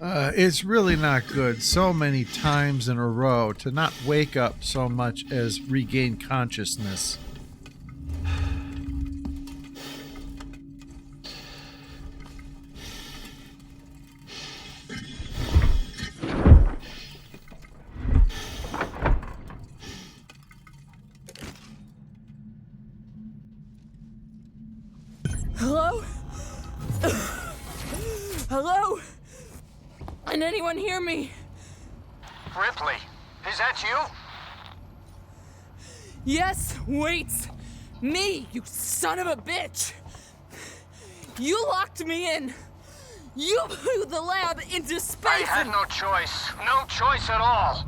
It's really not good so many times in a row to not wake up so much as regain consciousness. Hello? Hello? Can anyone hear me? Ripley, is that you? Yes, wait! Me, you son of a bitch! You locked me in! You blew the lab into space! I had no choice. No choice at all.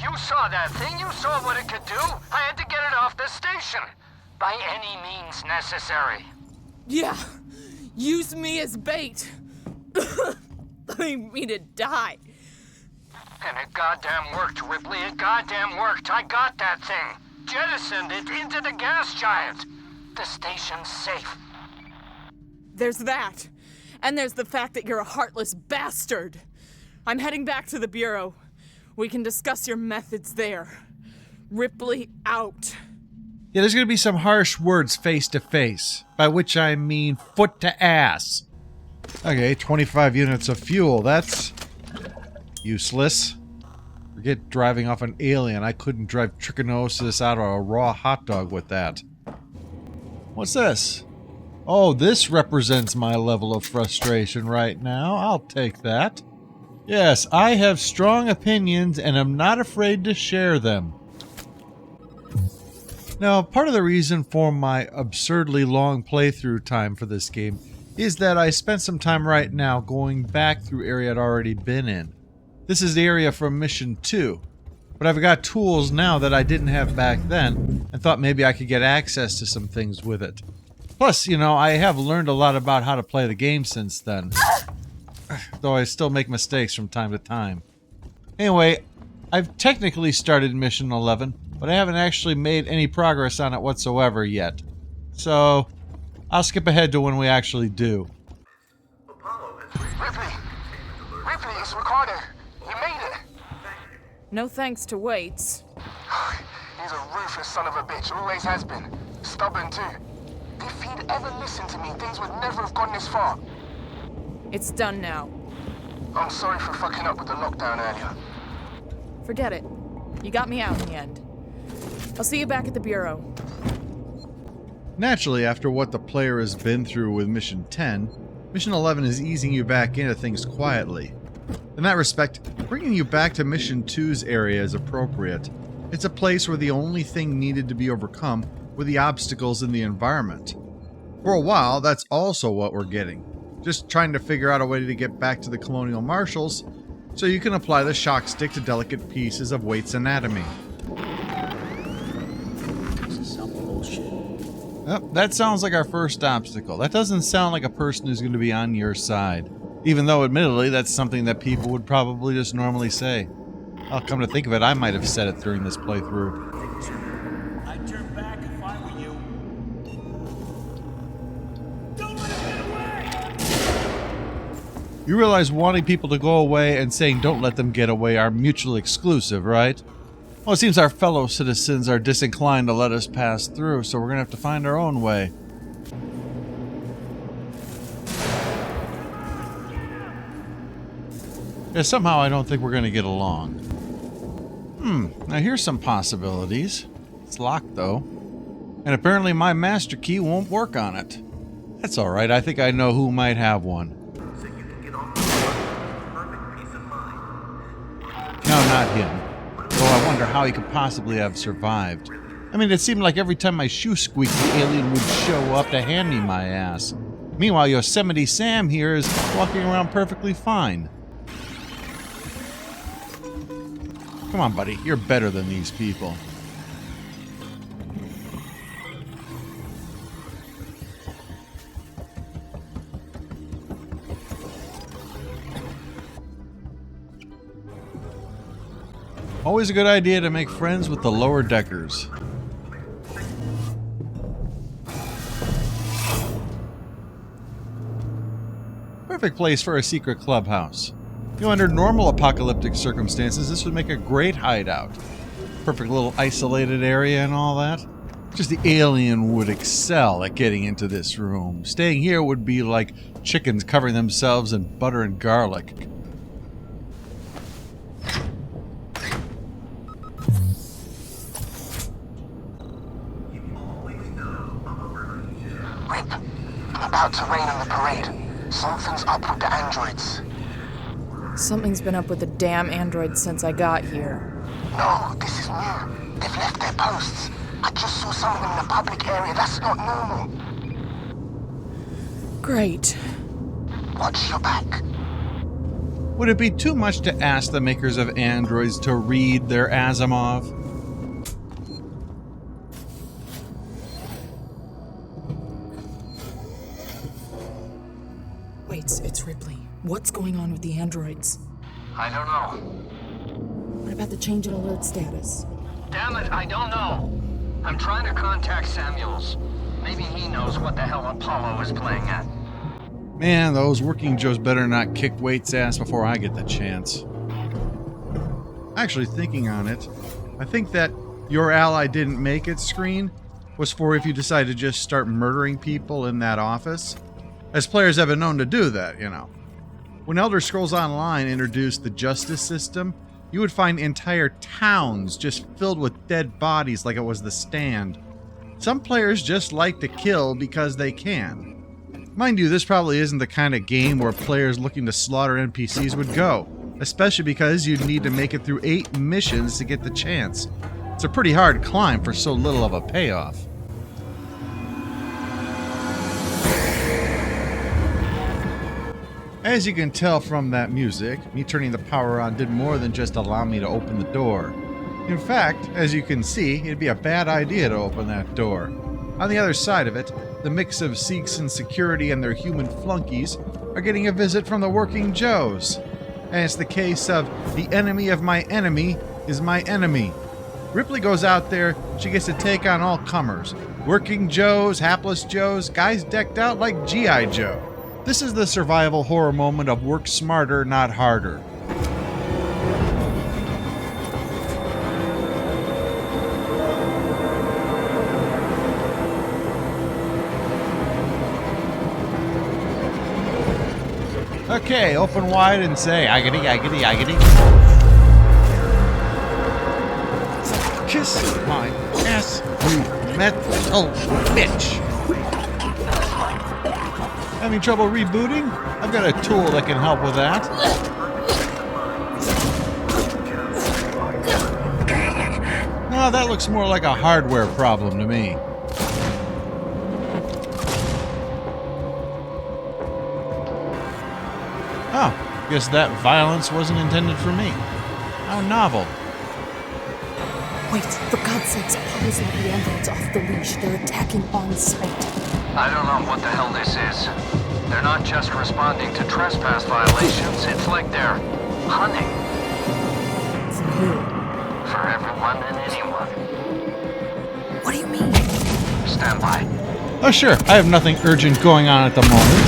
You saw that thing. You saw what it could do. I had to get it off the station. By any means necessary. Yeah, use me as bait. Leave me to die. And it goddamn worked, Ripley. It goddamn worked. I got that thing. Jettisoned it into the gas giant. The station's safe. There's that. And there's the fact that you're a heartless bastard. I'm heading back to the Bureau. We can discuss your methods there. Ripley out. Yeah, there's going to be some harsh words face to face, by which I mean foot to ass. Okay, 25 units of fuel. That's useless. Forget driving off an alien. I couldn't drive trichinosis out of a raw hot dog with that. What's this? Oh, this represents my level of frustration right now. I'll take that. Yes, I have strong opinions and am not afraid to share them. Now, part of the reason for my absurdly long playthrough time for this game is that I spent some time right now going back through area I'd already been in. This is the area from Mission 2, but I've got tools now that I didn't have back then and thought maybe I could get access to some things with it. Plus, you know, I have learned a lot about how to play the game since then, though I still make mistakes from time to time. Anyway, I've technically started Mission 11, but I haven't actually made any progress on it whatsoever yet. So, I'll skip ahead to when we actually do. Ripley! Ripley, it's Ricardo. You made it. No thanks to Waits. He's a ruthless son of a bitch. Always has been. Stubborn, too. If he'd ever listened to me, things would never have gone this far. It's done now. I'm sorry for fucking up with the lockdown earlier. Forget it. You got me out in the end. I'll see you back at the Bureau. Naturally, after what the player has been through with Mission 10, Mission 11 is easing you back into things quietly. In that respect, bringing you back to Mission 2's area is appropriate. It's a place where the only thing needed to be overcome were the obstacles in the environment. For a while, that's also what we're getting. Just trying to figure out a way to get back to the Colonial Marshals so you can apply the shock stick to delicate pieces of Waits' anatomy. Yep, that sounds like our first obstacle. That doesn't sound like a person who's going to be on your side. Even though, admittedly, that's something that people would probably just normally say. I'll come to think of it, I might have said it during this playthrough. I'd turn back if I were you. Don't let him get away! You realize wanting people to go away and saying don't let them get away are mutually exclusive, right? Well, it seems our fellow citizens are disinclined to let us pass through, so we're going to have to find our own way. Yeah, somehow I don't think we're going to get along. Now here's some possibilities. It's locked, though. And apparently my master key won't work on it. That's alright, I think I know who might have one. No, not him. Though I wonder how he could possibly have survived. I mean, it seemed like every time my shoe squeaked, the alien would show up to hand me my ass. Meanwhile, Yosemite Sam here is walking around perfectly fine. Come on, buddy. You're better than these people. Always a good idea to make friends with the lower deckers. Perfect place for a secret clubhouse. You know, under normal apocalyptic circumstances, this would make a great hideout. Perfect little isolated area and all that. Just the alien would excel at getting into this room. Staying here would be like chickens covering themselves in butter and garlic. Rip, I'm about to rain on the parade. Something's up with the androids. Something's been up with the damn androids since I got here. No, this is new. They've left their posts. I just saw some of them in the public area. That's not normal. Great. Watch your back. Would it be too much to ask the makers of androids to read their Asimov? Wait, it's Ripley. What's going on with the androids? I don't know. What about the change in alert status? Damn it, I don't know. I'm trying to contact Samuels. Maybe he knows what the hell Apollo is playing at. Man, those working Joes better not kick Waite's ass before I get the chance. Actually, thinking on it, I think that your ally didn't make it screen was for if you decide to just start murdering people in that office. As players have been known to do that, you know. When Elder Scrolls Online introduced the justice system, you would find entire towns just filled with dead bodies like it was the Stand. Some players just like to kill because they can. Mind you, this probably isn't the kind of game where players looking to slaughter NPCs would go, especially because you'd need to make it through 8 missions to get the chance. It's a pretty hard climb for so little of a payoff. As you can tell from that music, me turning the power on did more than just allow me to open the door. In fact, as you can see, it'd be a bad idea to open that door. On the other side of it, the mix of Seegson security and their human flunkies are getting a visit from the working Joes. And it's the case of the enemy of my enemy is my enemy. Ripley goes out there, she gets to take on all comers. Working Joes, hapless Joes, guys decked out like G.I. Joe. This is the survival horror moment of work smarter, not harder. Okay, open wide and say, "Aggity, aggity, aggity." Kiss my ass, you metal bitch. Having trouble rebooting? I've got a tool that can help with that. No, that looks more like a hardware problem to me. Oh, guess that violence wasn't intended for me. How novel. Wait, for God's sakes, Apollo's let the androids off the leash. They're attacking on sight. I don't know what the hell this is. They're not just responding to trespass violations, it's like they're hunting. For who? For everyone and anyone. What do you mean? Stand by. Oh sure, I have nothing urgent going on at the moment.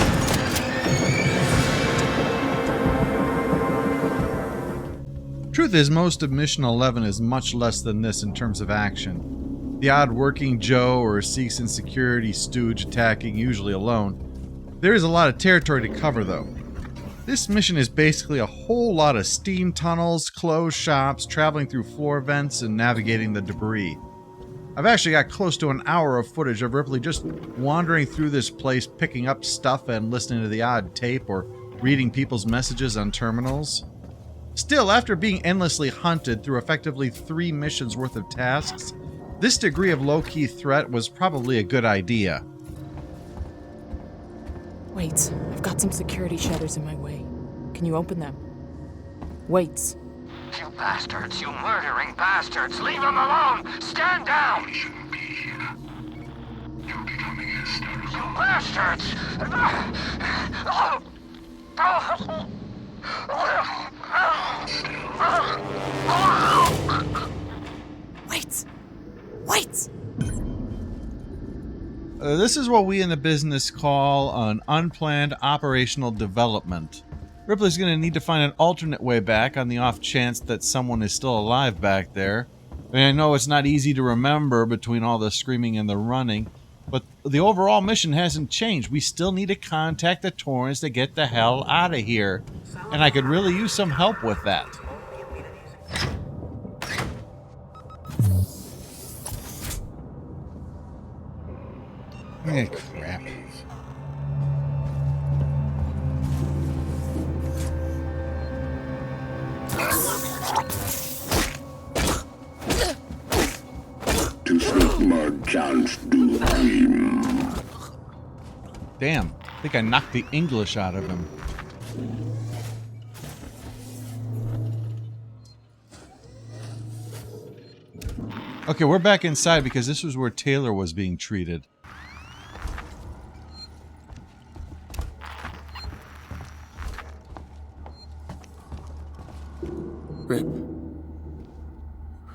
Truth is, most of Mission 11 is much less than this in terms of action. The odd working Joe or Seegson security stooge attacking, usually alone. There is a lot of territory to cover though. This mission is basically a whole lot of steam tunnels, closed shops, traveling through floor vents, and navigating the debris. I've actually got close to an hour of footage of Ripley just wandering through this place, picking up stuff and listening to the odd tape or reading people's messages on terminals. Still, after being endlessly hunted through effectively 3 missions worth of tasks, this degree of low-key threat was probably a good idea. Wait, I've got some security shutters in my way. Can you open them? Wait. You bastards, you murdering bastards, leave him alone! Stand down! You bastards! Wait! Wait! This is what we in the business call an unplanned operational development. Ripley's going to need to find an alternate way back on the off chance that someone is still alive back there. I mean, I know it's not easy to remember between all the screaming and the running, but the overall mission hasn't changed. We still need to contact the Torrens to get the hell out of here, and I could really use some help with that. Eh, crap. To speak more chance do dream. Damn, I think I knocked the English out of him. Okay, we're back inside because this was where Taylor was being treated.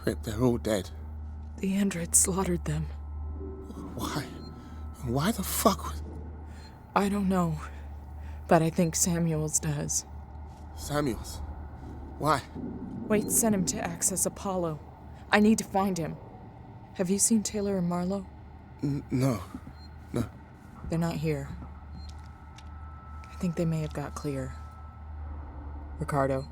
Rip, they're all dead. The androids slaughtered them. Why? Why the fuck? I don't know, but I think Samuels does. Samuels? Why? Wait, sent him to access Apollo. I need to find him. Have you seen Taylor and Marlowe? No. They're not here. I think they may have got clear. Ricardo,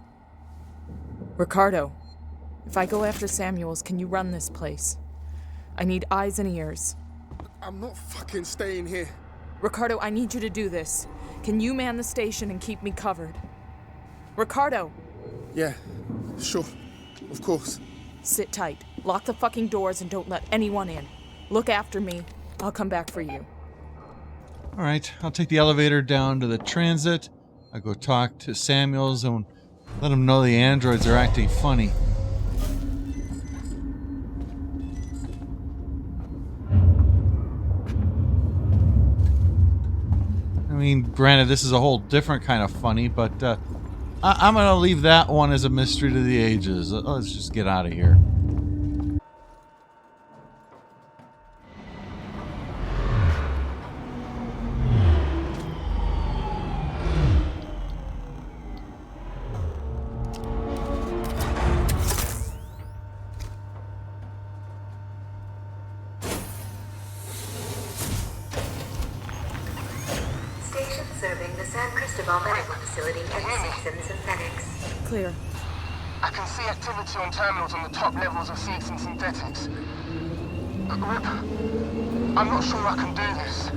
if I go after Samuels, can you run this place? I need eyes and ears. I'm not fucking staying here. Ricardo, I need you to do this. Can you man the station and keep me covered? Ricardo! Yeah, sure. Of course. Sit tight. Lock the fucking doors and don't let anyone in. Look after me. I'll come back for you. Alright, I'll take the elevator down to the transit. I'll go talk to Samuels and let him know the androids are acting funny. I mean, granted, this is a whole different kind of funny, but I'm going to leave that one as a mystery to the ages. Let's just get out of here. Serving the San Cristobal Medical Facility at 6 and Synthetics. Clear. I can see activity on terminals on the top levels of Seeks and Synthetics. Rip, I'm not sure I can do this.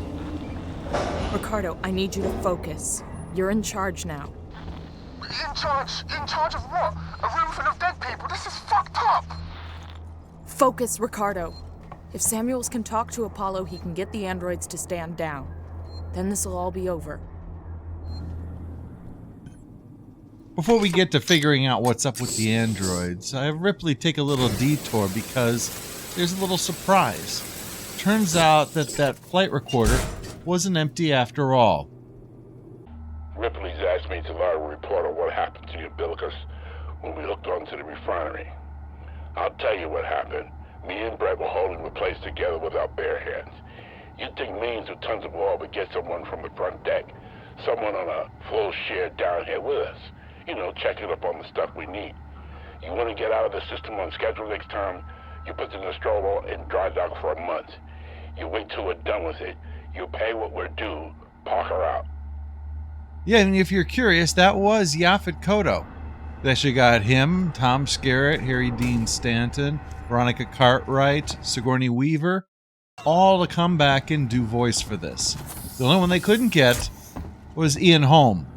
Ricardo, I need you to focus. You're in charge now. In charge? In charge of what? A room full of dead people? This is fucked up! Focus, Ricardo. If Samuels can talk to Apollo, he can get the androids to stand down. Then this'll all be over. Before we get to figuring out what's up with the androids, I have Ripley take a little detour because there's a little surprise. Turns out that flight recorder wasn't empty after all. Ripley's asked me to lodge a report on what happened to the umbilicus when we hooked onto the refinery. I'll tell you what happened. Me and Brett were holding the place together with our bare hands. You'd think millions of tons of oil would get someone from the front deck, someone on a full share down here with us. You know, checking up on the stuff we need. You want to get out of the system on schedule next time, you put the Nostromo in dry dock for a month. You wait till we're done with it, you pay what we're due, park her out. Yeah, and if you're curious, that was Yaphet Kotto. They actually got him, Tom Skerritt, Harry Dean Stanton, Veronica Cartwright, Sigourney Weaver, all to come back and do voice for this. The only one they couldn't get was Ian Holm,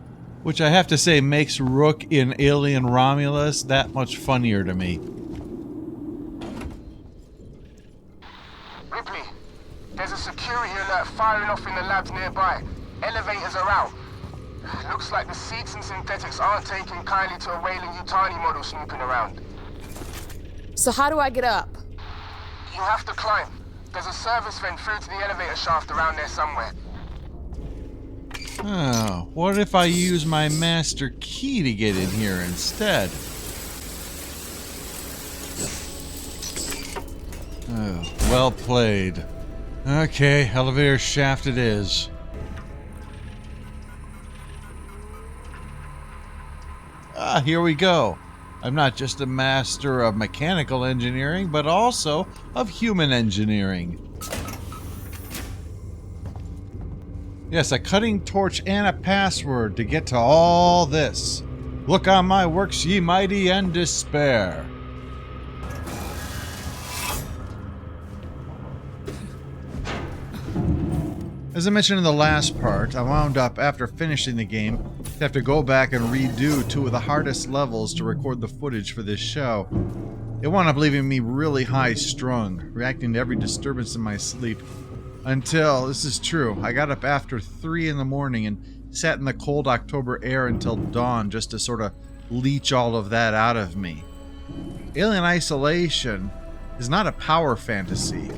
which I have to say makes Rook in Alien Romulus that much funnier to me. Ripley, there's a security alert firing off in the labs nearby. Elevators are out. Looks like the Seeks and Synthetics aren't taking kindly to a Weyland-Yutani model snooping around. So how do I get up? You have to climb. There's a service vent through to the elevator shaft around there somewhere. Oh, what if I use my master key to get in here instead? Oh, well played. Okay, elevator shaft it is. Here we go. I'm not just a master of mechanical engineering, but also of human engineering. Yes, a cutting torch and a password to get to all this. Look on my works, ye mighty, and despair. As I mentioned in the last part, I wound up, after finishing the game, to have to go back and redo 2 of the hardest levels to record the footage for this show. It wound up leaving me really high-strung, reacting to every disturbance in my sleep. Until, this is true, I got up after 3 in the morning and sat in the cold October air until dawn just to sort of leach all of that out of me. Alien Isolation is not a power fantasy.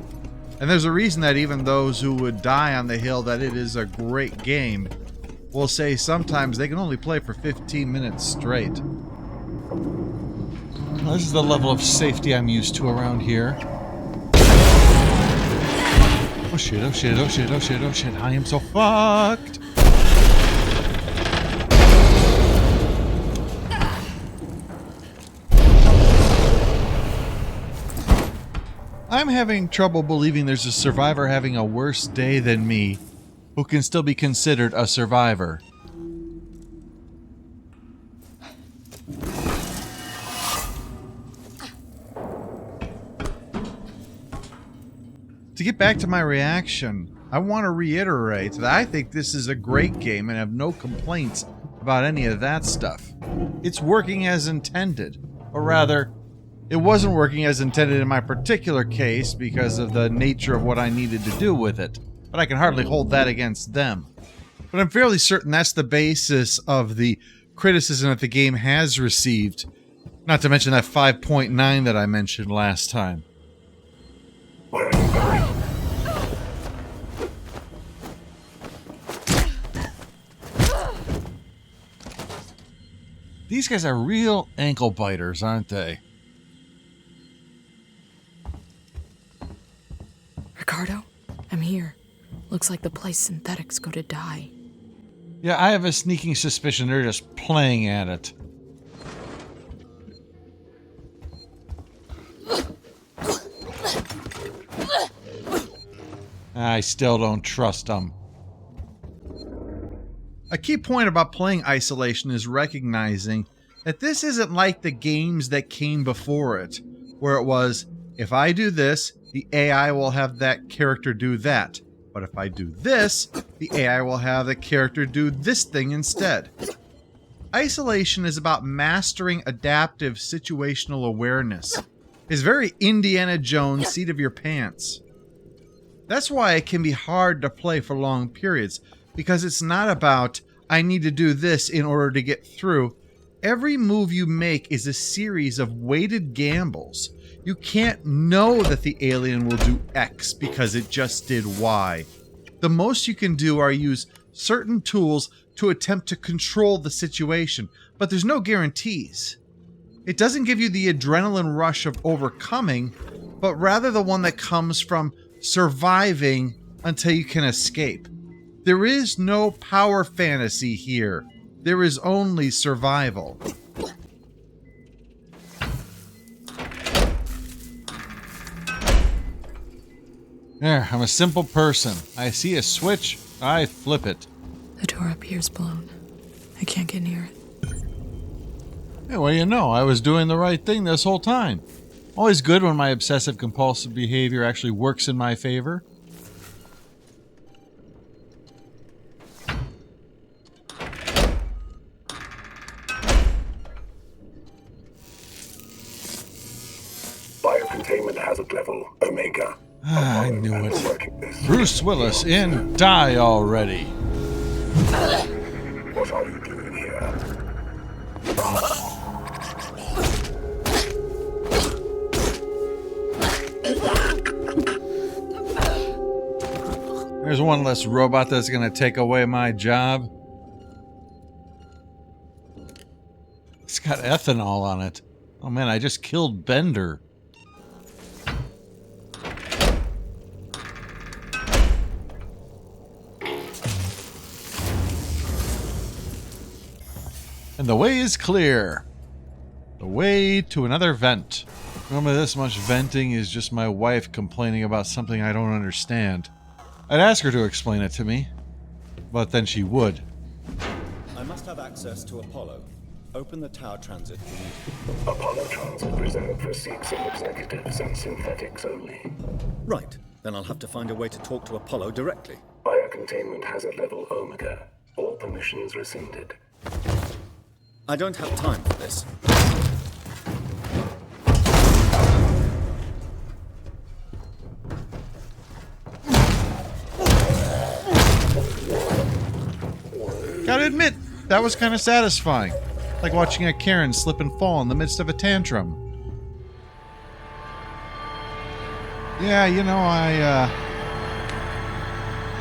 And there's a reason that even those who would die on the hill that it is a great game will say sometimes they can only play for 15 minutes straight. This is the level of safety I'm used to around here. Oh shit, oh shit, oh shit, oh shit, oh shit, I am so fucked! I'm having trouble believing there's a survivor having a worse day than me who can still be considered a survivor. To get back to my reaction, I want to reiterate that I think this is a great game and have no complaints about any of that stuff. It's working as intended, or rather, it wasn't working as intended in my particular case because of the nature of what I needed to do with it, but I can hardly hold that against them. But I'm fairly certain that's the basis of the criticism that the game has received, not to mention that 5.9 that I mentioned last time. Where are you going? These guys are real ankle biters, aren't they? Ricardo, I'm here. Looks like the place synthetics go to die. Yeah, I have a sneaking suspicion they're just playing at it. I still don't trust them. A key point about playing Isolation is recognizing that this isn't like the games that came before it, where it was, if I do this, the AI will have that character do that. But if I do this, the AI will have the character do this thing instead. Isolation is about mastering adaptive situational awareness. It's very Indiana Jones, seat of your pants. That's why it can be hard to play for long periods, because it's not about, I need to do this in order to get through. Every move you make is a series of weighted gambles. You can't know that the alien will do X because it just did Y. The most you can do are use certain tools to attempt to control the situation, but there's no guarantees. It doesn't give you the adrenaline rush of overcoming, but rather the one that comes from surviving until you can escape. There is no power fantasy here. There is only survival. There, I'm a simple person. I see a switch, I flip it. The door up here's blown. I can't get near it. Hey, what do you know? I was doing the right thing this whole time. Always good when my obsessive-compulsive behavior actually works in my favor. Biocontainment hazard level, Omega. I knew it. Bruce Willis in Die Already. What are you doing here? There's one less robot that's gonna take away my job. It's got ethanol on it. Oh man, I just killed Bender. And the way is clear. The way to another vent. Normally this much venting is just my wife complaining about something I don't understand. I'd ask her to explain it to me, but then she would. I must have access to Apollo. Open the tower transit. Apollo transit reserved for Seegson executives and synthetics only. Right. Then I'll have to find a way to talk to Apollo directly. Biocontainment hazard level Omega. All permissions rescinded. I don't have time for this. Gotta admit, that was kind of satisfying. Like watching a Karen slip and fall in the midst of a tantrum. Yeah, you know, I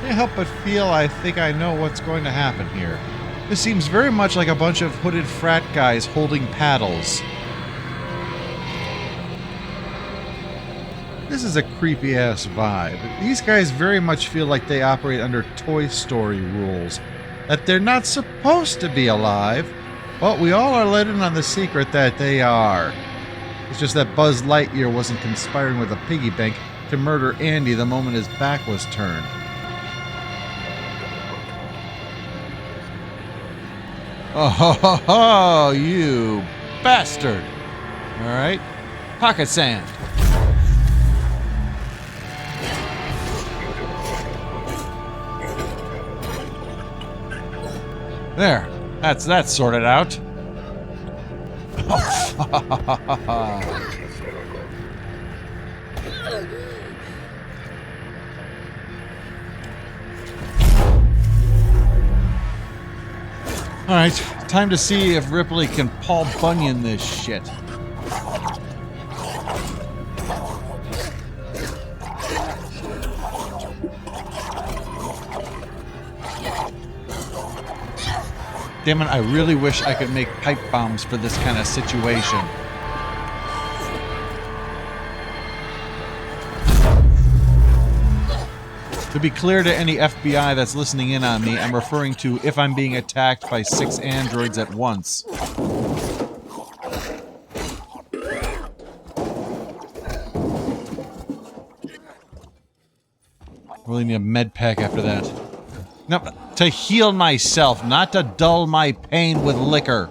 can't help but feel I think I know what's going to happen here. This seems very much like a bunch of hooded frat guys holding paddles. This is a creepy-ass vibe. These guys very much feel like they operate under Toy Story rules. That they're not supposed to be alive, but we all are let in on the secret that they are. It's just that Buzz Lightyear wasn't conspiring with a piggy bank to murder Andy the moment his back was turned. Oh, ho, ho, ho, you bastard! Alright, pocket sand. There, that's sorted out. Alright, time to see if Ripley can Paul Bunyan this shit. Damn it, I really wish I could make pipe bombs for this kind of situation. To be clear to any FBI that's listening in on me, I'm referring to if I'm being attacked by 6 androids at once. Really need a med pack after that. No, to heal myself, not to dull my pain with liquor.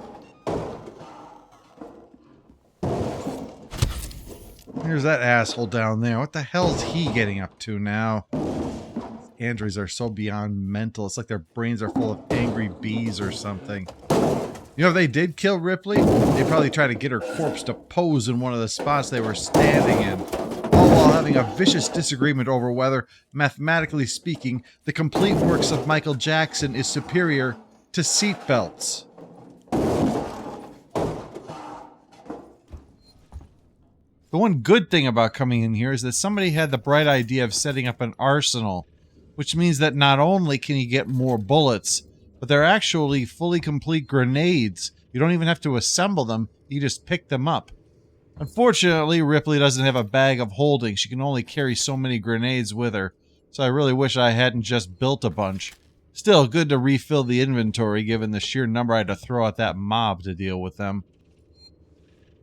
Here's that asshole down there. What the hell is he getting up to now? Androids are so beyond mental. It's like their brains are full of angry bees or something. You know, if they did kill Ripley, they'd probably try to get her corpse to pose in one of the spots they were standing in. All while having a vicious disagreement over whether, mathematically speaking, the complete works of Michael Jackson is superior to seatbelts. The one good thing about coming in here is that somebody had the bright idea of setting up an arsenal, which means that not only can you get more bullets, but they're actually fully complete grenades. You don't even have to assemble them, you just pick them up. Unfortunately, Ripley doesn't have a bag of holding. She can only carry so many grenades with her, so I really wish I hadn't just built a bunch. Still, good to refill the inventory given the sheer number I had to throw at that mob to deal with them.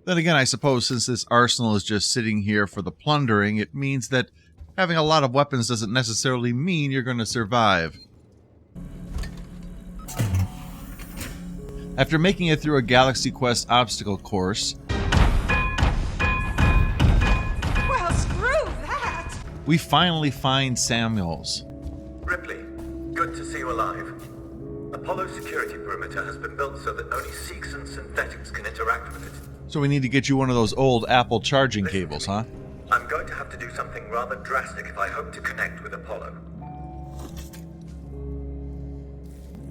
Then again, I suppose since this arsenal is just sitting here for the plundering, it means that having a lot of weapons doesn't necessarily mean you're going to survive. After making it through a Galaxy Quest obstacle course, well, screw that! We finally find Samuels. Ripley, good to see you alive. Apollo security perimeter has been built so that only Seegson synthetics can interact with it. So we need to get you one of those old Apple charging cables, huh? I'm going to have to do something rather drastic if I hope to connect with Apollo.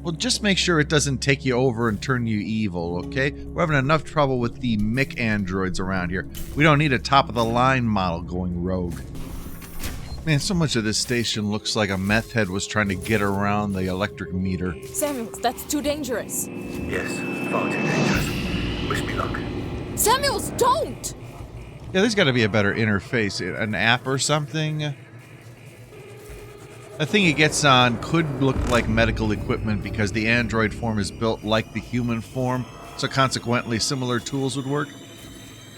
Well, just make sure it doesn't take you over and turn you evil, okay? We're having enough trouble with the MIC androids around here. We don't need a top-of-the-line model going rogue. Man, so much of this station looks like a meth head was trying to get around the electric meter. Samuels, that's too dangerous. Yes, far too dangerous. Wish me luck. Samuels, don't! Yeah, there's got to be a better interface. An app or something? The thing it gets on could look like medical equipment because the android form is built like the human form, so consequently similar tools would work.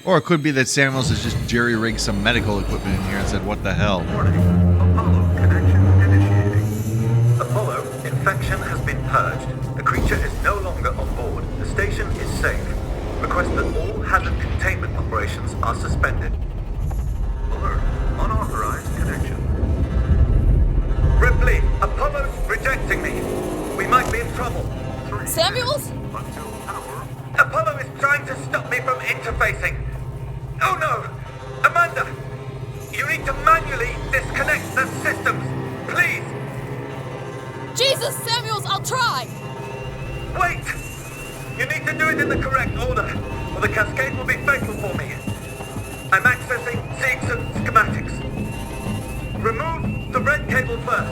Or it could be that Samuels has just jerry-rigged some medical equipment in here and said, what the hell? Apollo connection initiating. Apollo, infection has been purged. The creature is no longer on board. The station is safe. Request that all hazard containment operations are suspended. Alert. Unauthorized connection. Ripley, Apollo's rejecting me. We might be in trouble. Samuels? Apollo is trying to stop me from interfacing. Oh no! Amanda! You need to manually disconnect the systems. Please! Jesus, Samuels, I'll try! Wait! You need to do it in the correct order, or the cascade will be fatal for me. I'm accessing Seegson schematics. Remove the red cable first.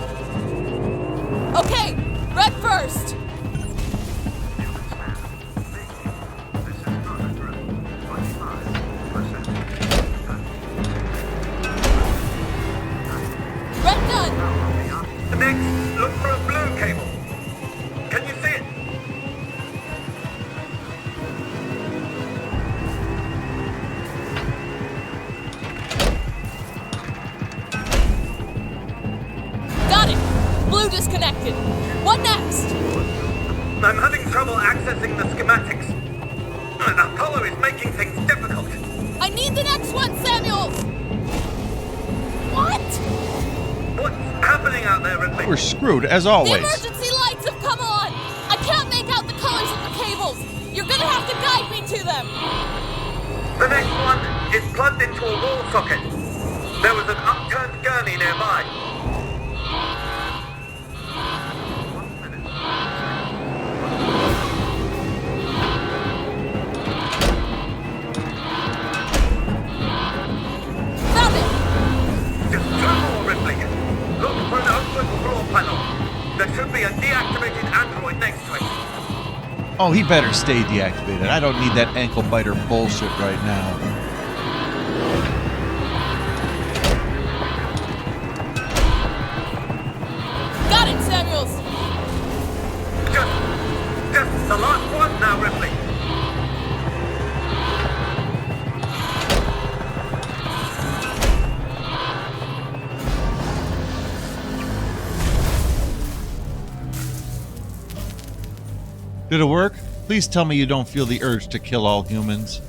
Okay, red first! Red done! Next, look for a blue cable. Can you see it? Got it! Blue disconnected. What next? I'm having trouble accessing the schematics. Apollo is making things difficult. I need the next one, Samuels! What? What's happening out there, Ripley? We're screwed, as The always. emergency lights have come on! I can't make out the colors of the cables! You're gonna have to guide me to them! The next one is plugged into a wall socket. There was an upturned gurney nearby. Found it! Just two more, Ripley. Look for an open floor panel. There should be a deactivated android next to it. Oh, he better stay deactivated. I don't need that ankle biter bullshit right now. Got it, Samuels! Just the last one now, Ripley. Did it work? Please tell me you don't feel the urge to kill all humans.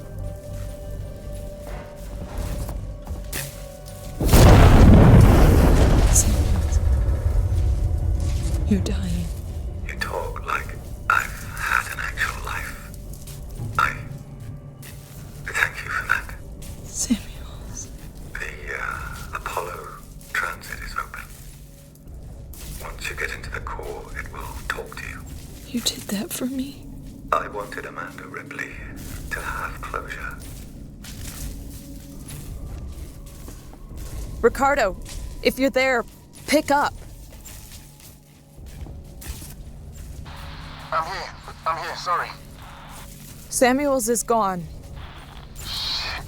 You're dying. You talk like I've had an actual life. I thank you for that. Samuels. The Apollo transit is open. Once you get into the core, it will talk to you. You did that for me? I wanted Amanda Ripley to have closure. Ricardo, if you're there, pick up. I'm here, sorry. Samuels is gone. Shit.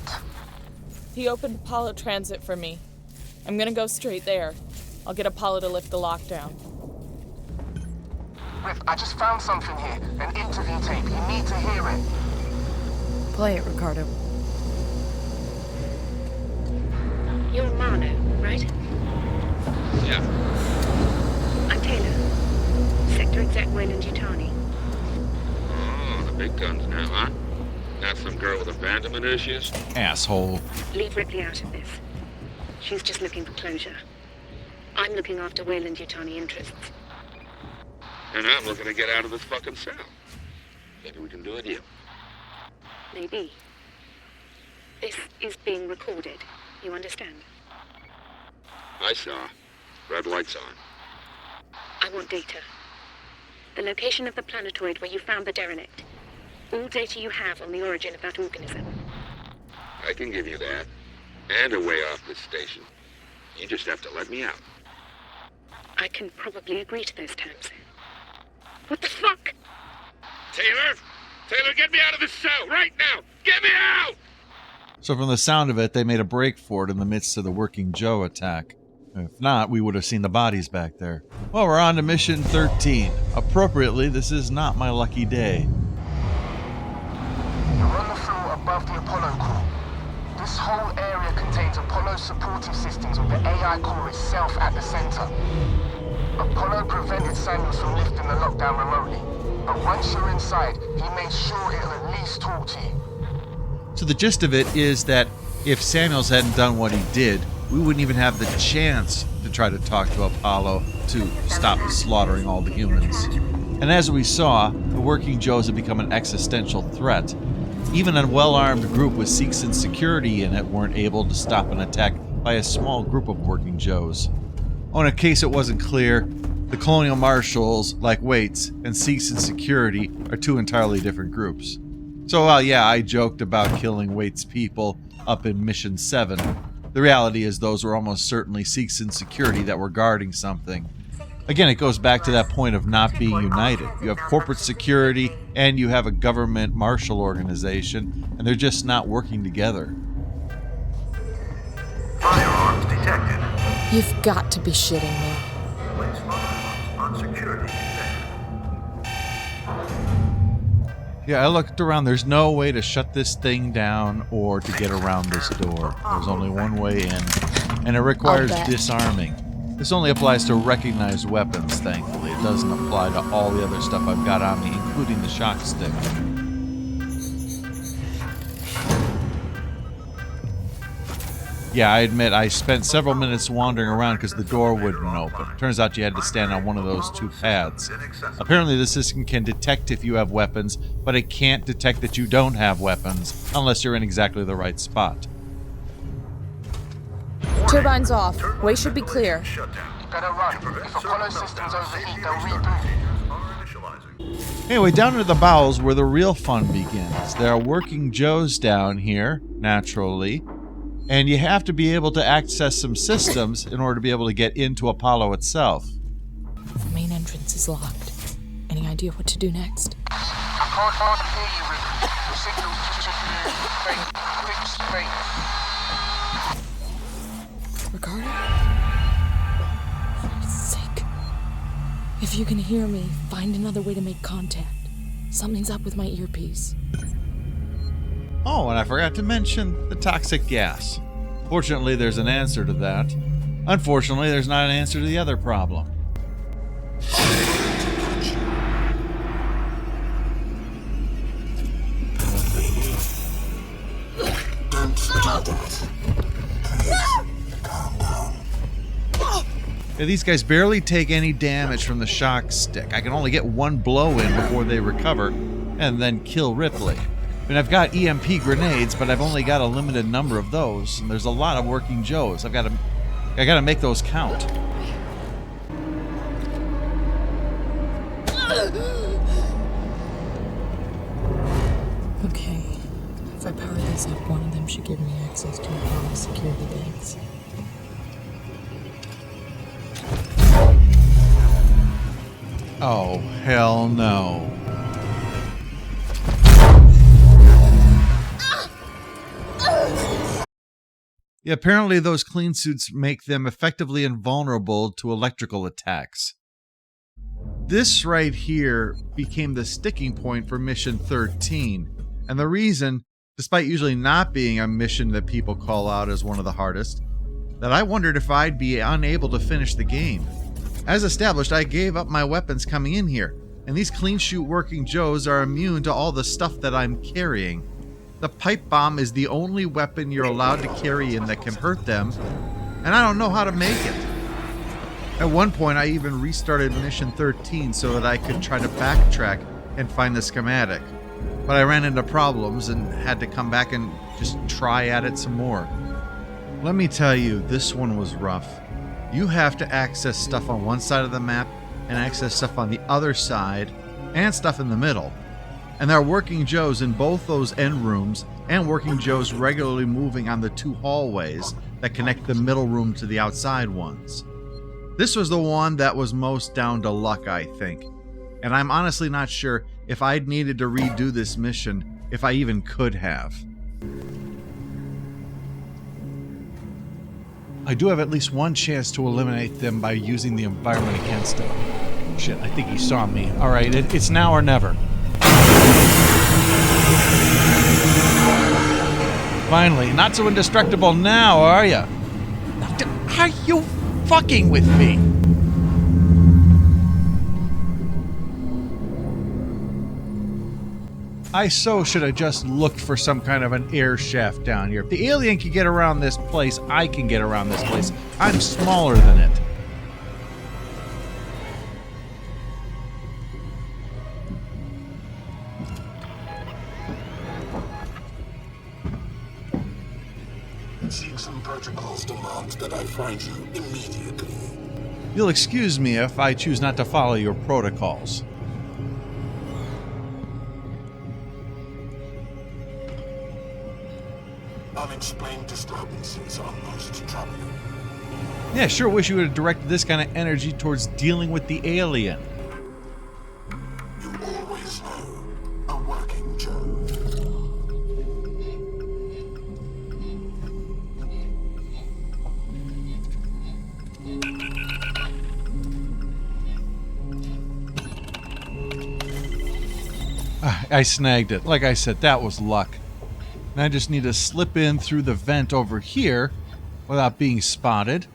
He opened Apollo Transit for me. I'm gonna go straight there. I'll get Apollo to lift the lockdown. Rip, I just found something here. An interview tape. You need to hear it. Play it, Ricardo. You're Manu, right? Yeah. I'm Taylor. Sector Exec Weyland-Yutani. Oh, the big guns now, huh? Not some girl with abandonment issues? Asshole. Leave Ripley out of this. She's just looking for closure. I'm looking after Weyland-Yutani interests. And I'm looking to get out of this fucking cell. Maybe we can do a deal. Maybe. This is being recorded. You understand? I saw. Red lights on. I want data. The location of the planetoid where you found the derelict. All data you have on the origin of that organism. I can give you that. And a way off this station. You just have to let me out. I can probably agree to those terms. What the fuck? Taylor! Taylor, get me out of this cell right now! Get me out! So from the sound of it, they made a break for it in the midst of the Working Joe attack. If not, we would have seen the bodies back there. Well, we're on to mission 13. Appropriately, this is not my lucky day. You're on the floor above the Apollo core. This whole area contains Apollo's supportive systems with the AI core itself at the center. Apollo prevented Samuels from lifting the lockdown remotely, but once you're inside, he made sure it'll at least talk to you. So the gist of it is that if Samuels hadn't done what he did, we wouldn't even have the chance to try to talk to Apollo to stop slaughtering all the humans. And as we saw, the Working Joes have become an existential threat. Even a well-armed group with Seegson security in it weren't able to stop an attack by a small group of Working Joes. Oh, in case it wasn't clear, the Colonial Marshals, like Waits, and Seegson security are two entirely different groups. So while yeah, I joked about killing Waits' people up in Mission 7, the reality is those were almost certainly Seegson security that were guarding something. Again, it goes back to that point of not being united. You have corporate security and you have a government marshal organization, and they're just not working together. Firearms detected. You've got to be shitting me. Place firearms on security. Yeah, I looked around. There's no way to shut this thing down or to get around this door. There's only one way in, and it requires disarming. This only applies to recognized weapons, thankfully. It doesn't apply to all the other stuff I've got on me, including the shock stick. Yeah, I admit I spent several minutes wandering around because the door wouldn't open. Turns out you had to stand on one of those two pads. Apparently the system can detect if you have weapons, but it can't detect that you don't have weapons unless you're in exactly the right spot. Turbines off. Way should be clear. Better run. If Apollo systems overheat, they'll reboot. Anyway, down into the bowels where the real fun begins. There are Working Joes down here, naturally, and you have to be able to access some systems in order to be able to get into Apollo itself. The main entrance is locked. Any idea what to do next? I can't hardly hear you, Rick. The signal's just faint. Ricardo? For God's sake. If you can hear me, find another way to make contact. Something's up with my earpiece. Oh, and I forgot to mention the toxic gas. Fortunately, there's an answer to that. Unfortunately, there's not an answer to the other problem. Don't do that. Calm down. Yeah, these guys barely take any damage from the shock stick. I can only get one blow in before they recover, and then kill Ripley. I mean, I've got EMP grenades, but I've only got a limited number of those, and there's a lot of Working Joes. I gotta make those count. Okay. If I power this up, one of them should give me access to Apollo security banks. Oh, hell no. Yeah, apparently those clean suits make them effectively invulnerable to electrical attacks. This right here became the sticking point for Mission 13, and the reason, despite usually not being a mission that people call out as one of the hardest, that I wondered if I'd be unable to finish the game. As established, I gave up my weapons coming in here, and these clean shoot Working Joes are immune to all the stuff that I'm carrying. The pipe bomb is the only weapon you're allowed to carry in that can hurt them, and I don't know how to make it. At one point, I even restarted Mission 13 so that I could try to backtrack and find the schematic. But I ran into problems and had to come back and just try at it some more. Let me tell you, this one was rough. You have to access stuff on one side of the map and access stuff on the other side and stuff in the middle. And there are Working Joes in both those end rooms and Working Joes regularly moving on the two hallways that connect the middle room to the outside ones. This was the one that was most down to luck, I think. And I'm honestly not sure if I'd needed to redo this mission, if I even could have. I do have at least one chance to eliminate them by using the environment against them. Shit, I think he saw me. Alright, it's now or never. Finally, not so indestructible now, are ya? Are you fucking with me? I so should have just looked for some kind of an air shaft down here. If the alien can get around this place, I can get around this place. I'm smaller than it. Seegson protocols demand that I find you immediately. You'll excuse me if I choose not to follow your protocols. Unexplained disturbances are most troubling. Yeah, sure wish you would have directed this kind of energy towards dealing with the alien. You always know a working Joe. I snagged it. Like I said, that was luck. And I just need to slip in through the vent over here without being spotted.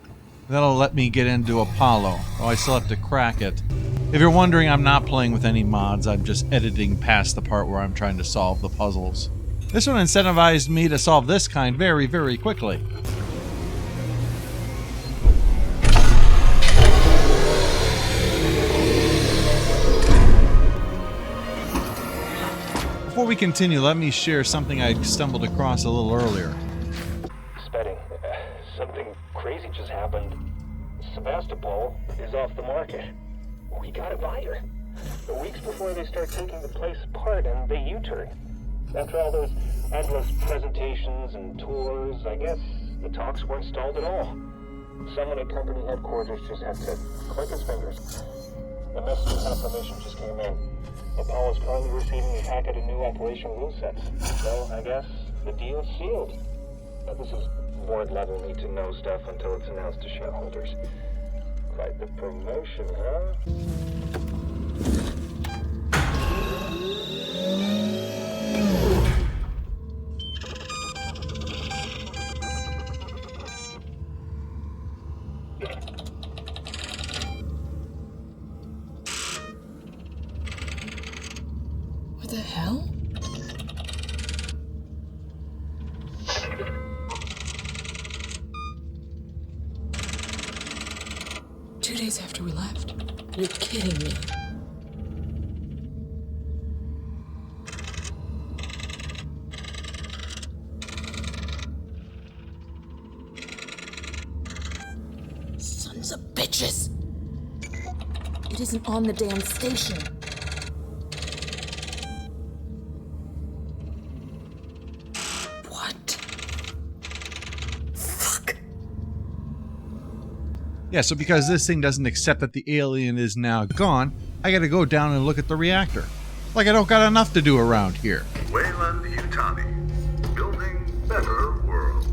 That'll let me get into Apollo. Oh, I still have to crack it. If you're wondering, I'm not playing with any mods. I'm just editing past the part where I'm trying to solve the puzzles. This one incentivized me to solve this kind very, very quickly. Before we continue, let me share something I stumbled across a little earlier. Spedding, something crazy just happened. Sebastopol is off the market. We got a buyer. Weeks before they start taking the place apart and they U-turn. After all those endless presentations and tours, I guess the talks weren't stalled at all. Someone at company headquarters just had to click his fingers. The message of confirmation just came in. Apollo's currently receiving a packet of new operation rule sets. So, I guess the deal's sealed. Now, this is board level need to know stuff until it's announced to shareholders. Quite the promotion, huh? What the hell? Two days after we left. You're kidding me. Sons of bitches! It isn't on the damn station. Yeah, so because this thing doesn't accept that the alien is now gone, I gotta go down and look at the reactor. Like I don't got enough to do around here. Weyland-Yutani. Building better world.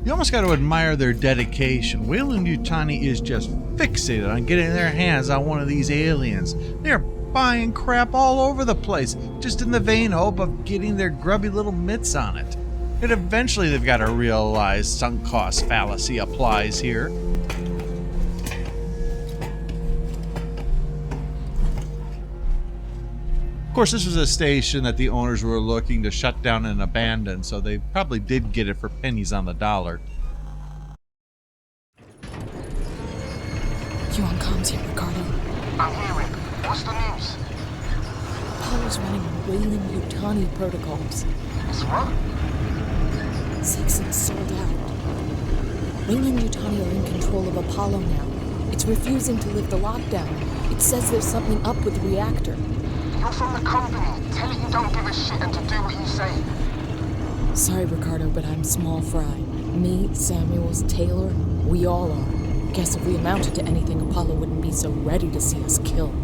You almost got to admire their dedication. Weyland-Yutani is just fixated on getting their hands on one of these aliens. They're buying crap all over the place, just in the vain hope of getting their grubby little mitts on it. And eventually they've got to realize sunk cost fallacy applies here. Of course, this was a station that the owners were looking to shut down and abandon, so they probably did get it for pennies on the dollar. You on comms here, Ricardo? I'm hearing. What's the news? Apollo's running Weyland-Yutani protocols. It's what? Seegson's sold out. Weyland-Yutani are in control of Apollo now. It's refusing to lift the lockdown. It says there's something up with the reactor. You're from the company. Tell it you don't give a shit and to do what you say. Sorry, Ricardo, but I'm small fry. Me, Samuels, Taylor, we all are. Guess if we amounted to anything, Apollo wouldn't be so ready to see us killed.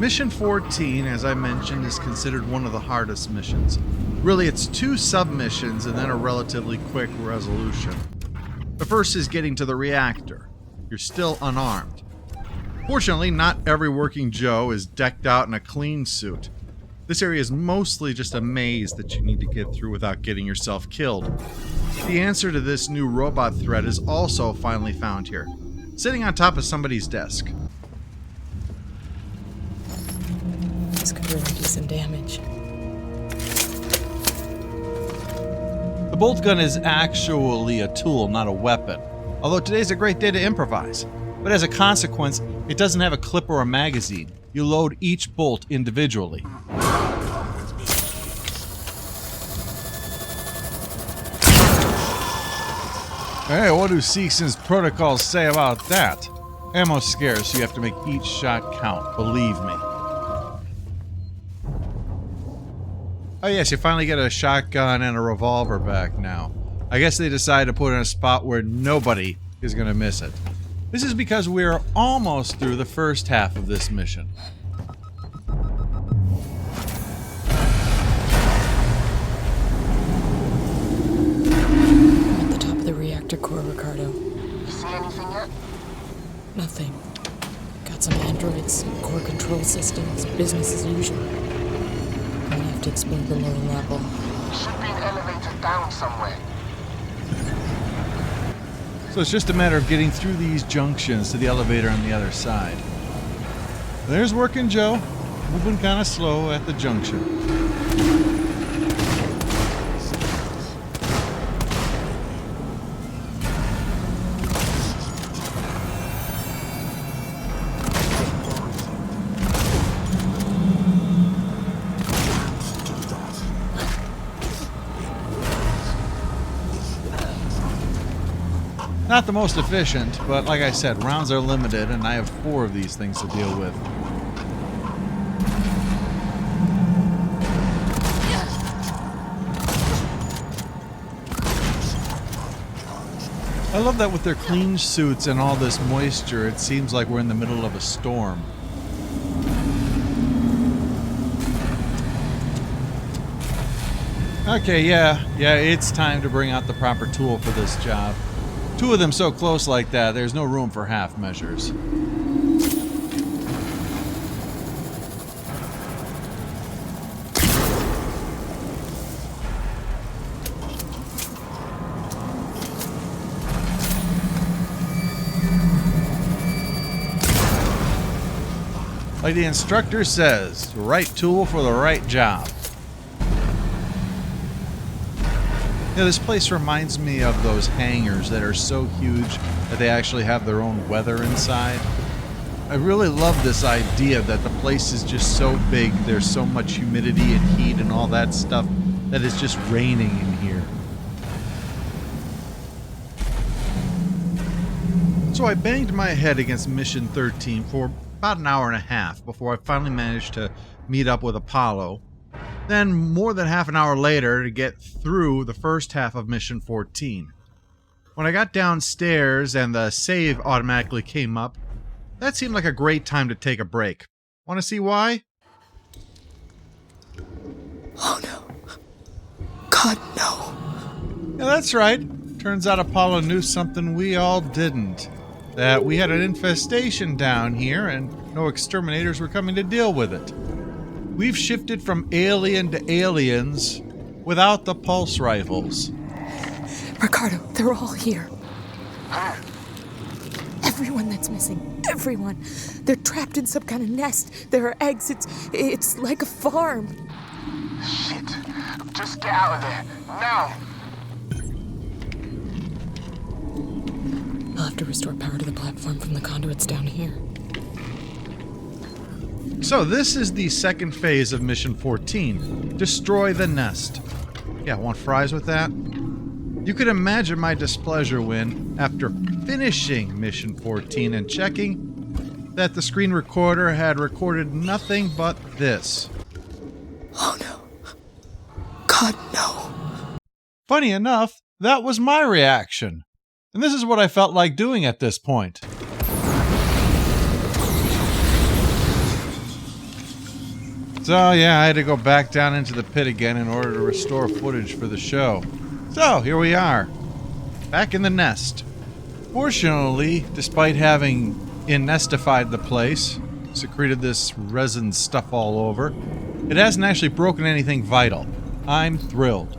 Mission 14, as I mentioned, is considered one of the hardest missions. Really, it's 2 submissions and then a relatively quick resolution. The first is getting to the reactor. You're still unarmed. Fortunately, not every working Joe is decked out in a clean suit. This area is mostly just a maze that you need to get through without getting yourself killed. The answer to this new robot threat is also finally found here, sitting on top of somebody's desk. This could really do some damage. The bolt gun is actually a tool, not a weapon. Although today's a great day to improvise. But as a consequence, it doesn't have a clip or a magazine. You load each bolt individually. Hey, what do Seegson's protocols say about that? Ammo's scarce, so you have to make each shot count, believe me. Oh yes, you finally get a shotgun and a revolver back now. I guess they decided to put it in a spot where nobody is going to miss it. This is because we're almost through the first half of this mission. I'm at the top of the reactor core, Ricardo. You see anything yet? Nothing. Got some androids, core control systems, business as usual. Might have to explore the lower level. Should be an elevator down somewhere. So it's just a matter of getting through these junctions to the elevator on the other side. There's Working Joe, moving kind of slow at the junction. Not the most efficient, but like I said, rounds are limited, and I have 4 of these things to deal with. I love that with their clean suits and all this moisture, it seems like we're in the middle of a storm. Okay, yeah, it's time to bring out the proper tool for this job. 2 of them so close like that, there's no room for half measures. Like the instructor says, right tool for the right job. Yeah, this place reminds me of those hangars that are so huge that they actually have their own weather inside. I really love this idea that the place is just so big, there's so much humidity and heat and all that stuff that it's just raining in here. So I banged my head against Mission 13 for about an hour and a half before I finally managed to meet up with Apollo. Then more than half an hour later to get through the first half of Mission 14. When I got downstairs and the save automatically came up, that seemed like a great time to take a break. Want to see why? Oh no. God, no. Yeah, that's right. Turns out Apollo knew something we all didn't. That we had an infestation down here and no exterminators were coming to deal with it. We've shifted from alien to aliens without the pulse rifles. Ricardo, they're all here. Everyone that's missing. Everyone. They're trapped in some kind of nest. There are eggs. It's like a farm. Shit. Just get out of there. Now. I'll have to restore power to the platform from the conduits down here. So this is the second phase of Mission 14. Destroy the nest. Yeah, want fries with that? You can imagine my displeasure when, after finishing Mission 14 and checking, that the screen recorder had recorded nothing but this. Oh no. God, no. Funny enough, that was my reaction. And this is what I felt like doing at this point. So yeah, I had to go back down into the pit again in order to restore footage for the show. So here we are, back in the nest. Fortunately, despite having innestified the place, secreted this resin stuff all over, It hasn't actually broken anything vital. I'm thrilled.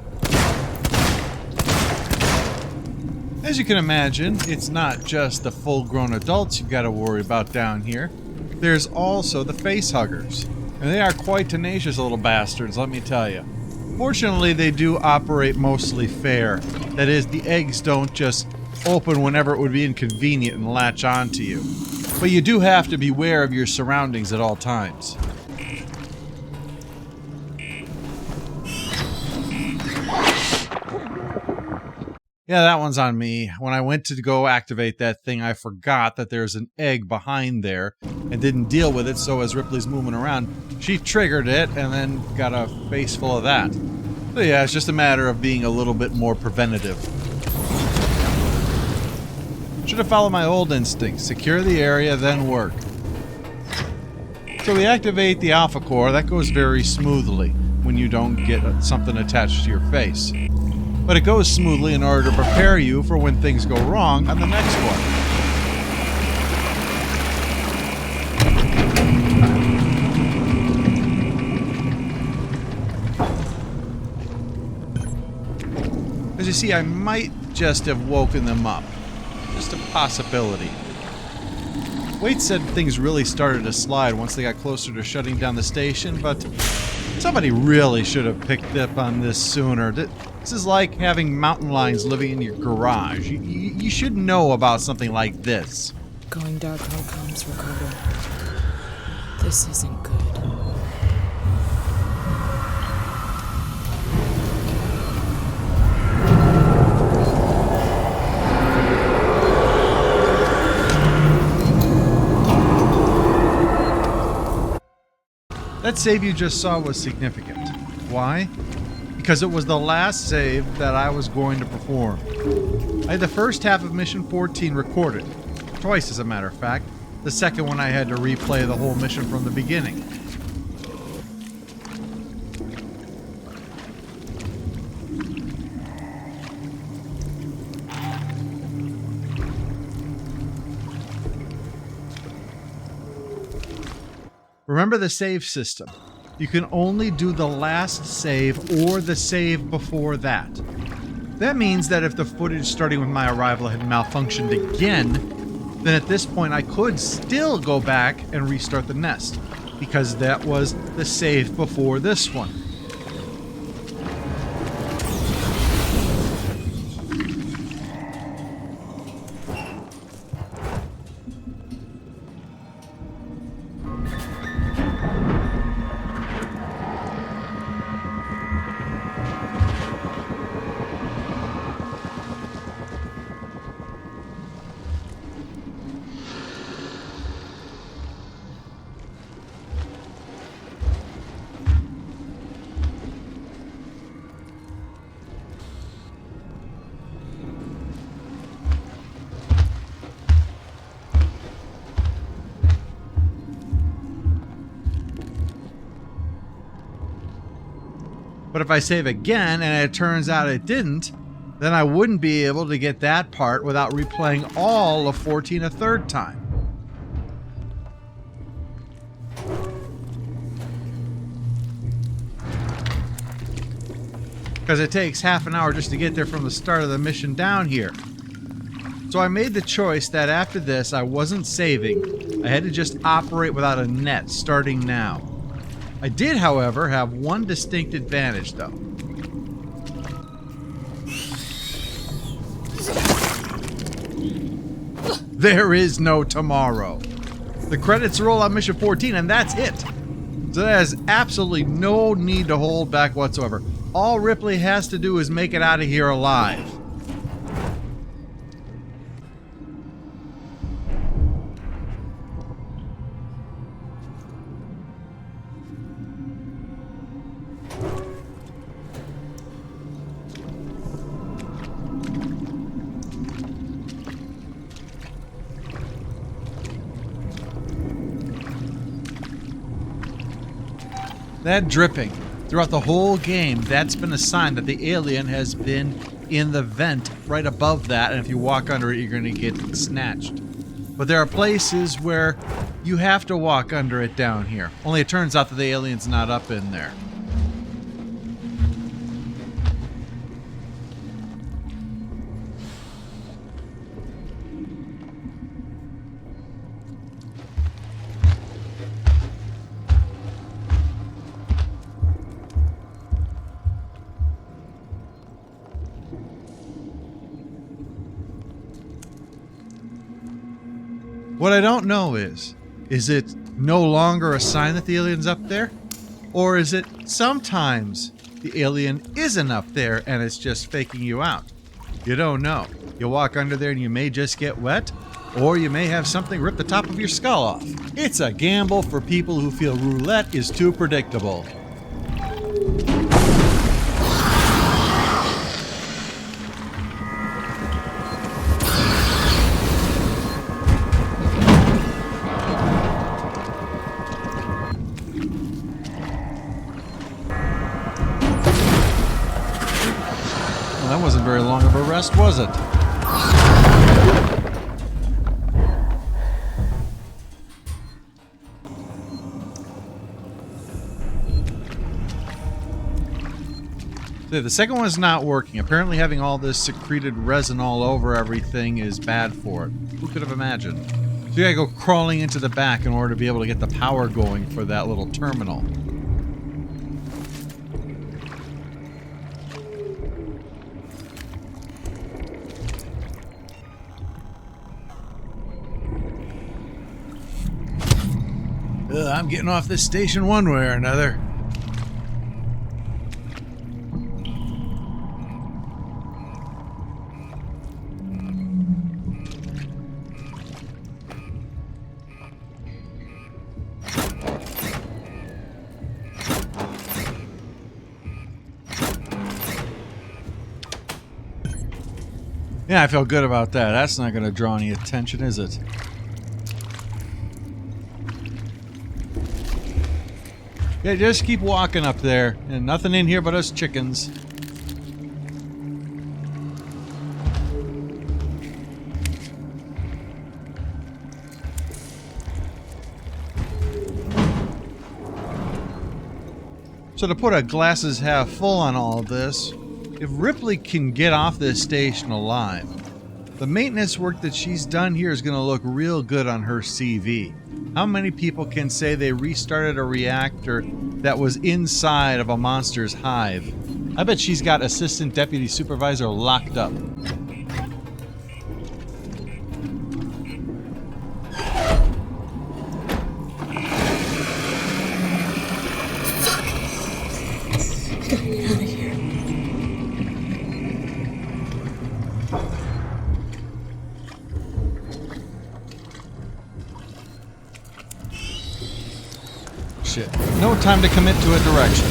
As you can imagine, it's not just the full-grown adults you've got to worry about down here. There's also the facehuggers. And they are quite tenacious little bastards, let me tell you. Fortunately, they do operate mostly fair. That is, the eggs don't just open whenever it would be inconvenient and latch onto you. But you do have to be aware of your surroundings at all times. Yeah, that one's on me. When I went to go activate that thing, I forgot that there's an egg behind there and didn't deal with it, so as Ripley's moving around, she triggered it and then got a face full of that. So yeah, it's just a matter of being a little bit more preventative. Should have followed my old instincts. Secure the area, then work. So we activate the Alpha Core. That goes very smoothly when you don't get something attached to your face. But it goes smoothly in order to prepare you for when things go wrong on the next one. As you see, I might just have woken them up. Just a possibility. Wade said things really started to slide once they got closer to shutting down the station, but somebody really should have picked up on this sooner. This is like having mountain lions living in your garage. You should know about something like this. Going dark on comms, Ricardo. This isn't good. That save you just saw was significant. Why? Because it was the last save that I was going to perform. I had the first half of Mission 14 recorded. Twice, as a matter of fact. The second one I had to replay the whole mission from the beginning. Remember the save system. You can only do the last save or the save before that. That means that if the footage starting with my arrival had malfunctioned again, then at this point I could still go back and restart the nest, because that was the save before this one. But if I save again and it turns out it didn't, then I wouldn't be able to get that part without replaying all of 14 a third time. Because it takes half an hour just to get there from the start of the mission down here. So I made the choice that after this I wasn't saving. I had to just operate without a net starting now. I did, however, have one distinct advantage, though. There is no tomorrow. The credits roll on Mission 14, and that's it. So there's absolutely no need to hold back whatsoever. All Ripley has to do is make it out of here alive. That dripping. Throughout the whole game, that's been a sign that the alien has been in the vent right above that, and if you walk under it, you're going to get snatched. But there are places where you have to walk under it down here. Only it turns out that the alien's not up in there. What I don't know is it no longer a sign that the alien's up there? Or is it sometimes the alien isn't up there and it's just faking you out? You don't know. You walk under there and you may just get wet, or you may have something rip the top of your skull off. It's a gamble for people who feel roulette is too predictable. That wasn't very long of a rest, was it? The second one's not working. Apparently having all this secreted resin all over everything is bad for it. Who could have imagined? So you gotta go crawling into the back in order to be able to get the power going for that little terminal. I'm getting off this station one way or another. Yeah, I feel good about that. That's not going to draw any attention, is it? Yeah, just keep walking up there. And nothing in here but us chickens. So to put a glasses half full on all of this, if Ripley can get off this station alive, the maintenance work that she's done here is going to look real good on her CV. How many people can say they restarted a reactor that was inside of a monster's hive? I bet she's got assistant deputy supervisor locked up. Shit. No time to commit to a direction.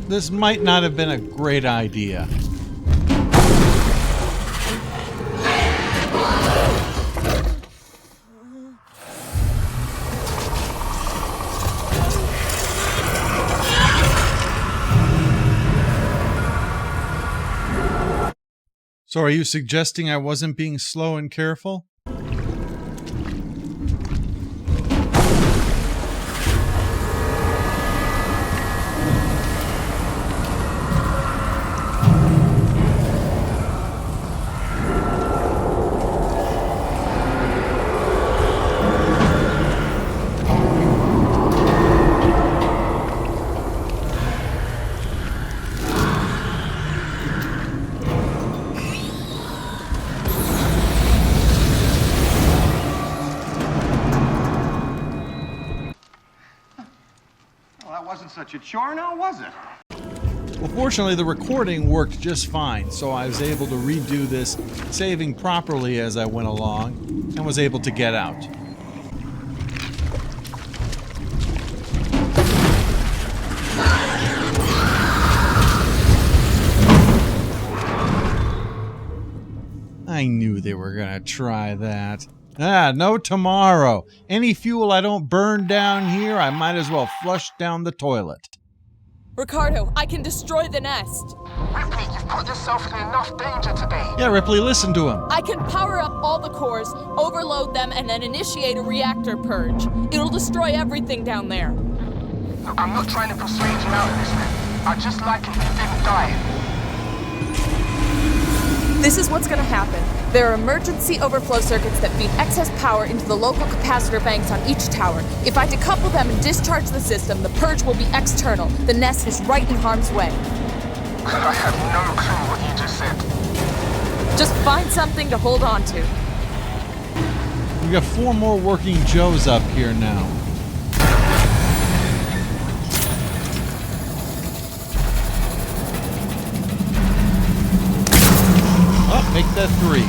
This might not have been a great idea. So are you suggesting I wasn't being slow and careful? Such a chore now, was it? Well, fortunately, the recording worked just fine, so I was able to redo this, saving properly as I went along, and was able to get out. I knew they were gonna try that. No tomorrow. Any fuel I don't burn down here, I might as well flush down the toilet. Ricardo, I can destroy the nest. Ripley, you've put yourself in enough danger today. Yeah, Ripley, listen to him. I can power up all the cores, overload them, and then initiate a reactor purge. It'll destroy everything down there. I'm not trying to persuade you out of this, man. I'd just like it if you didn't die. This is what's gonna happen. There are emergency overflow circuits that feed excess power into the local capacitor banks on each tower. If I decouple them and discharge the system, the purge will be external. The nest is right in harm's way. I have no clue what you just said. Just find something to hold on to. We got 4 more working Joes up here now. Oh, make that 3.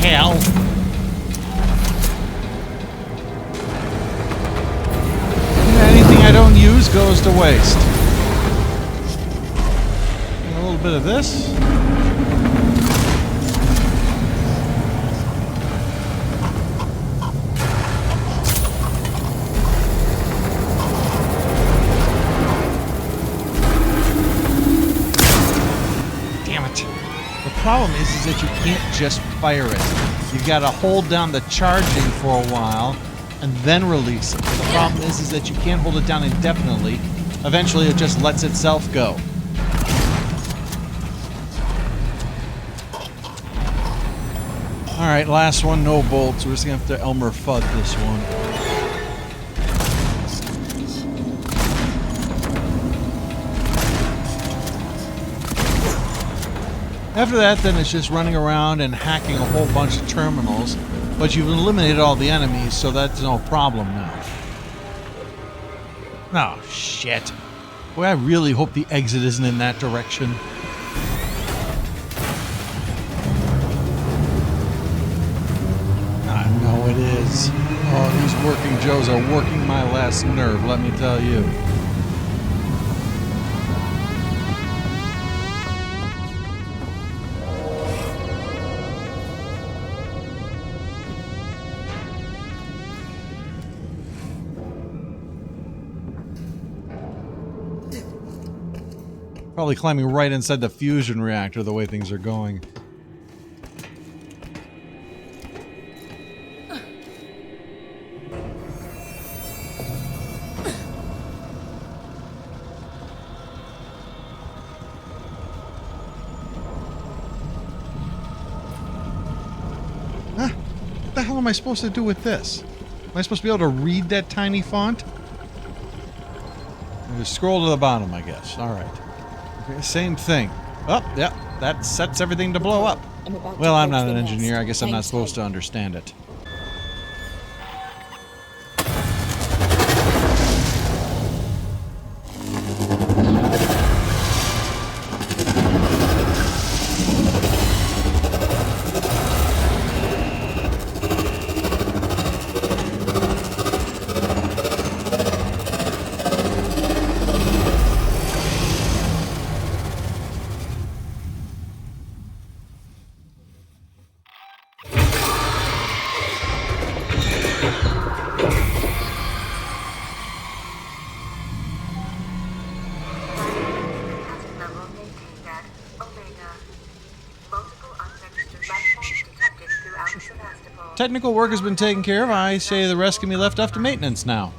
Hell. Anything I don't use goes to waste. And a little bit of this. Damn it. The problem is that you can't just fire it. You gotta hold down the charging for a while and then release it. The problem is that you can't hold it down indefinitely. Eventually it just lets itself go. Alright, last one, no bolts. We're just gonna have to Elmer Fudd this one. After that, then it's just running around and hacking a whole bunch of terminals, but you've eliminated all the enemies, so that's no problem now. Oh, shit. Boy, I really hope the exit isn't in that direction. I know it is. Oh, these working Joes are working my last nerve, let me tell you. Probably climbing right inside the fusion reactor the way things are going. What the hell am I supposed to do with this? Am I supposed to be able to read that tiny font? Just scroll to the bottom, I guess. Alright. Okay, same thing. Oh, yeah, that sets everything to blow up. Well, I'm not an engineer. I guess I'm not supposed to understand it. Technical work has been taken care of. I say the rest can be left up to maintenance now.